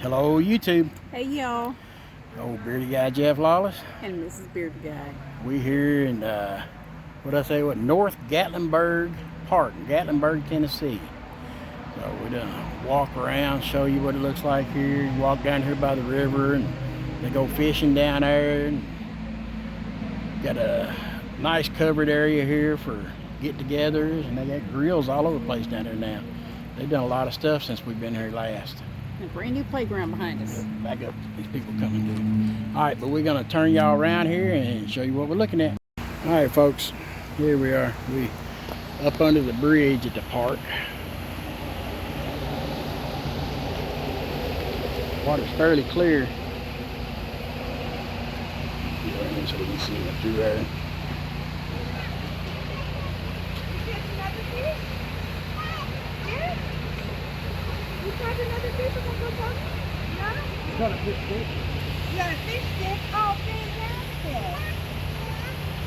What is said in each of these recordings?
Hello, YouTube. Hey, y'all. Old beardy guy Jeff Lawless. And Mrs. Beardy Guy. We here in North Gatlinburg Park, Gatlinburg, Tennessee. So we're gonna walk around, show you what it looks like here. You walk down here by the river, and they go fishing down there. And got a nice covered area here for get-togethers, and they got grills all over the place down there now. They've done a lot of stuff since we've been here last. A brand new playground behind us. Back up, these people coming through. All right, but we're gonna turn y'all around here and show you what we're looking at. All right, folks, here we are. We up under the bridge at the park. Water's fairly clear. So we can see it through there. You got another fish on the boat? No? You got a fish stick? You got a fish stick? Oh, fantastic.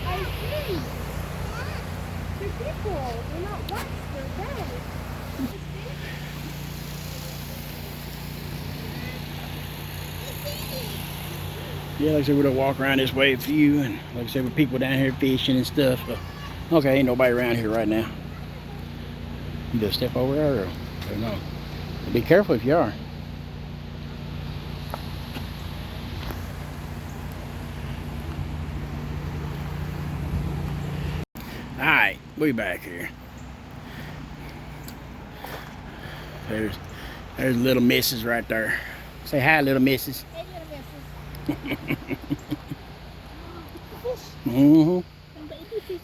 I see. They're people. They're not whites. They're red. Yeah, like I said, we're gonna walk around this way a few, and like I said, with people down here fishing and stuff. Okay, ain't nobody around here right now. You just step over there, or I don't know. Be careful if you are. Alright, we back here. There's little missus right there. Say hi, little missus. Hey, little missus.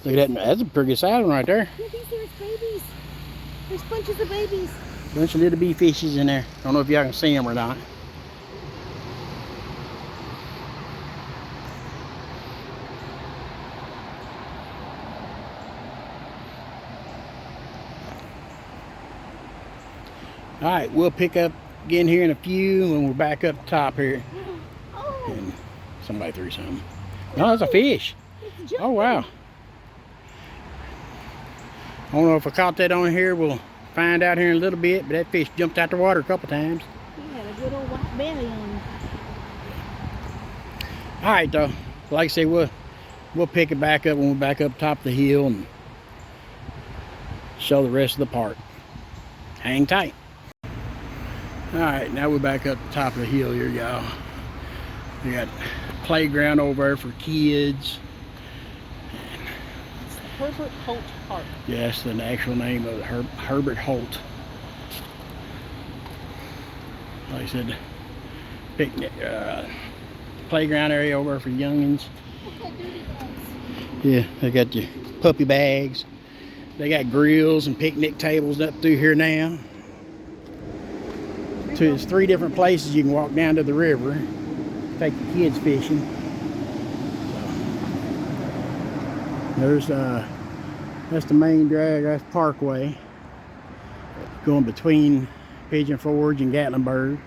Look at that. That's a pretty good size one right there. Look, there's babies. There's bunches of babies. Bunch of little bee fishes in there. Don't know if y'all can see them or not. All right, we'll pick up again here in a few when we're back up top here. Oh. And somebody threw something. No, that's a fish. Oh, wow. I don't know if I caught that on here. We'll find out here in a little bit, but that fish jumped out the water a couple times. He had a good old white belly on him. All right, though. Like I say, we'll pick it back up when we're back up top of the hill and show the rest of the park. Hang tight. All right, now we're back up the top of the hill here, y'all. We got playground over there for kids. It's Herbert Holt Park. Yes, the actual name of Herbert Holt. Like I said, picnic, playground area over there for youngins. Yeah, they got your puppy bags. They got grills and picnic tables up through here now. So there's 3 different places you can walk down to the river, take the kids fishing. There's that's the main drag, that's Parkway, going between Pigeon Forge and Gatlinburg.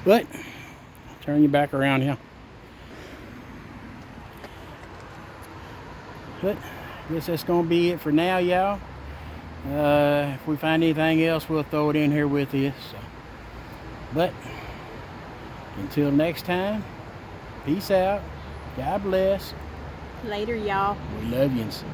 But turn you back around here. But I guess that's gonna be it for now, y'all. If we find anything else, we'll throw it in here with you. So. But until next time, peace out. God bless. Later, y'all. We love yous.